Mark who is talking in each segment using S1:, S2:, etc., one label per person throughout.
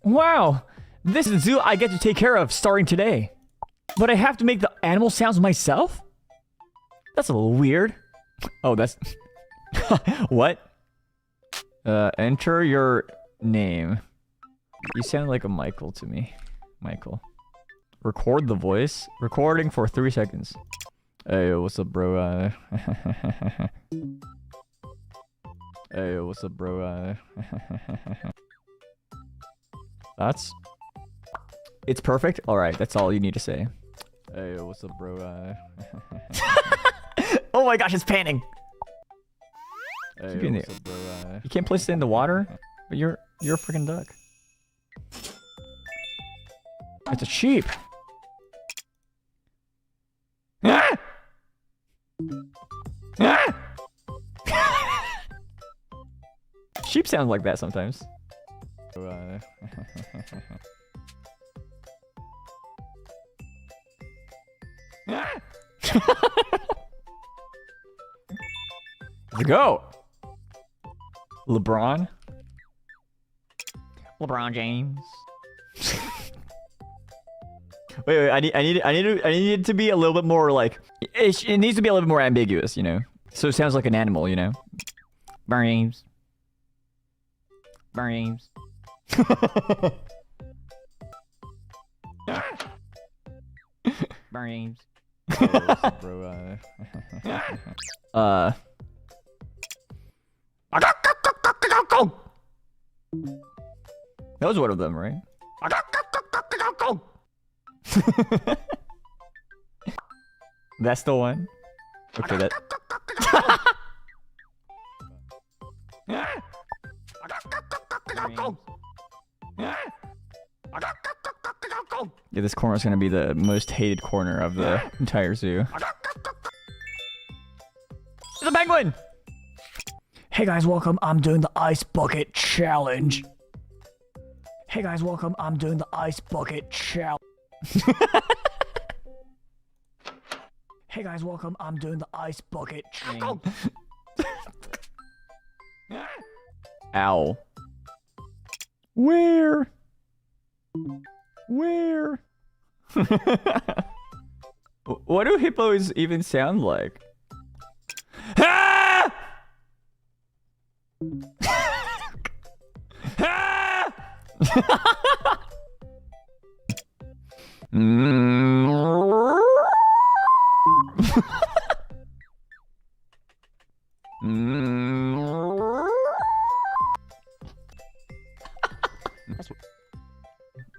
S1: Wow, this is the zoo I get to take care of starting today. But I have to make the animal sounds myself? That's a little weird. Oh, that's... What? Enter your name. You sound like a Michael to me. Michael. Record the voice. Recording for 3 seconds. Hey, what's up, bro? Hey, what's up, bro? That's... It's perfect? Alright, that's all you need to say. Hey, what's up, bro? Oh my gosh, it's panning! Hey, what's up, bro? You can't place it in the water? But you're a freaking duck. It's a sheep! Ah! Ah! Sheep sound like that sometimes. Let's go. LeBron James. wait, I need it to be a little bit more like it needs to be a little bit more ambiguous, you know. So it sounds like an animal, you know. James. James. Bro, that was one of them, right? That's the one. Okay, that. Yeah, this corner is gonna be the most hated corner of the entire zoo. It's a penguin! Hey guys, welcome. I'm doing the ice bucket challenge. Hey guys, welcome. I'm doing the ice bucket challenge. Hey guys, welcome. I'm doing the ice bucket challenge. Ow. Where? What do hippos even sound like? Ah! Ah!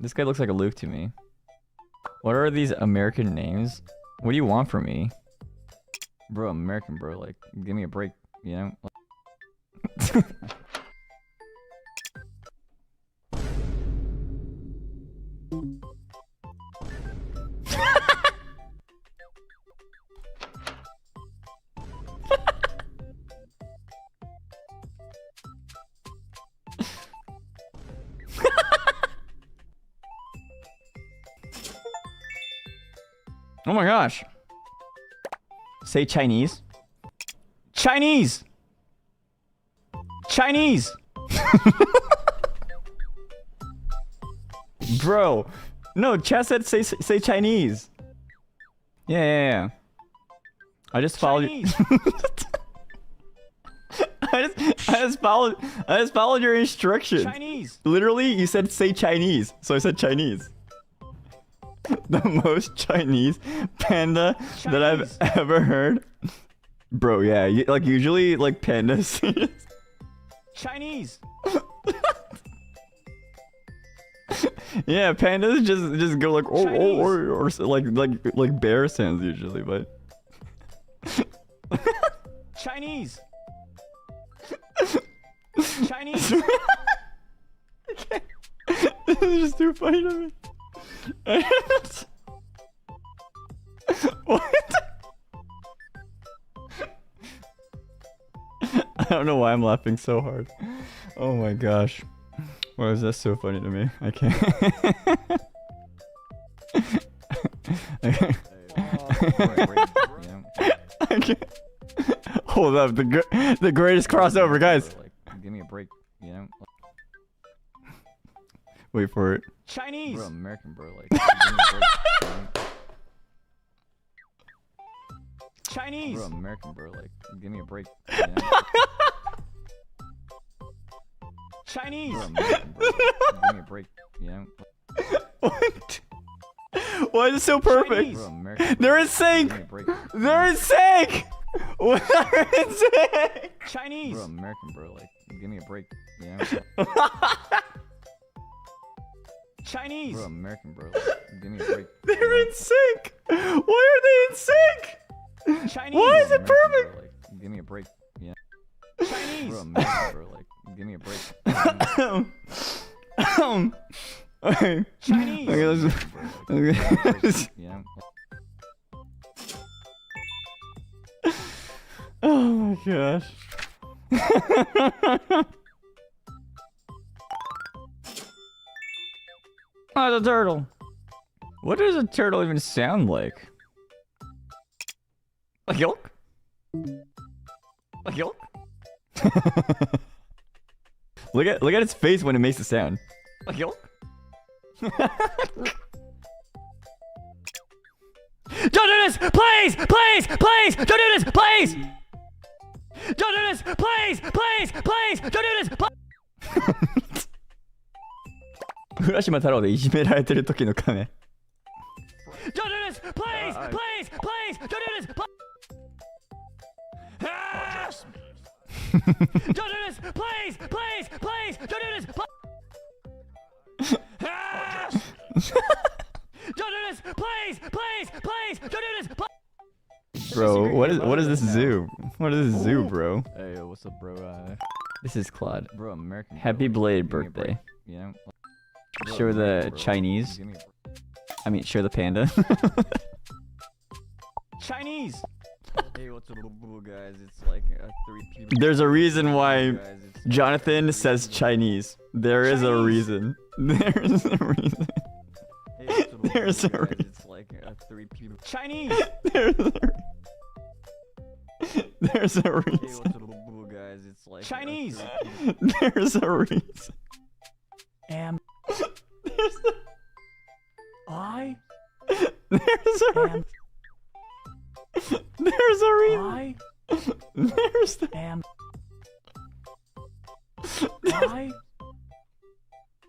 S1: This guy looks like a Luke to me. What are these American names? What do you want from me? Bro, I'm American, bro. Like, give me a break, you know? Oh my gosh. Say Chinese. Chinese! Chinese! Bro. No, chat said say Chinese. Yeah. I just followed you. I just followed your instructions. Chinese. Literally, you said say Chinese. So I said Chinese. The most Chinese panda that I've ever heard. Bro, yeah, like usually like pandas. Chinese. Yeah, pandas just go like or like bear sounds usually, but Chinese. Chinese. This is just too funny to me. What? I don't know why I'm laughing so hard. Oh my gosh. Why is that so funny to me? I can't. I can't. Hold up, the greatest crossover, guys. Like, give me a break, you know? Wait for it.
S2: Chinese.
S3: Bro, American, bro. Like, give me a break.
S2: Chinese.
S3: Bro, American, bro. Like, give me a break. You know?
S2: Chinese.
S3: Bro, American, bro. Give me a break. You know?
S1: What? Why is it so perfect?
S2: Chinese.
S3: Bro, American, bro.
S1: They're in sync.
S3: Give me a break.
S1: They're in sync. They're in sync.
S2: Chinese.
S3: Bro, American, bro. Like, give me a break. You know?
S2: Chinese.
S3: Bro, American, bro. Like, give me a break.
S1: They're in sync. Why are they in sync?
S2: Chinese.
S1: Why is it
S3: American,
S1: perfect?
S3: bro. Like, give me a break. You know?
S2: Chinese.
S3: Bro, American, bro. Like, give me a break.
S1: Okay.
S2: Chinese.
S1: Okay, let's. Okay.
S3: You know?
S1: Oh my gosh. Oh, the turtle. What does a turtle even sound like? Like yolk? Like yolk? look at its face when it makes the sound. Like yolk? Don't do this! Please! Please! Please! Don't do this! Please! Don't do this! Please! Please! Please! Don't do this! Please! 浦島太郎でいじめられてる時のカメ。Don't do this! Please! Please! Please! Don't do this! Don't do this! Please! Please! Please! Don't do this! Don't do this! Please! Please! Please! Don't do this! Bro, what is this zoo? What is this zoo, bro?
S3: Hey, yo, what's up, bro?
S1: This is Claude.
S3: Bro, American. Bro,
S1: Happy
S3: like,
S1: belated
S3: give me a break,
S1: birthday.
S3: You know? Bro,
S1: Show the
S3: American, bro, like,
S1: Chinese.
S3: give me a break.
S1: I mean, show the panda.
S2: Chinese.
S3: Hey, what's up, little guys? It's like 3 people.
S1: There's a reason why
S3: Guys, it's
S1: Jonathan says Chinese. There is a
S2: Chinese.
S1: reason. There's a reason.
S3: Hey, what's up,
S1: There's a
S3: guys?
S1: reason.
S3: It's like 3 people.
S2: Chinese.
S1: There's a There's a
S3: Hey,
S1: reason.
S3: what's up, little guys? It's like
S2: Chinese.
S3: 3 people.
S1: There's a reason.
S2: Am
S1: There's a
S2: I
S1: There's a reason. There's a reason.
S2: I
S1: There's the
S2: am I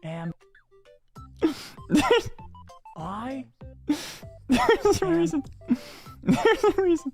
S2: am
S1: There's
S2: I
S1: There's a reason. There's a reason.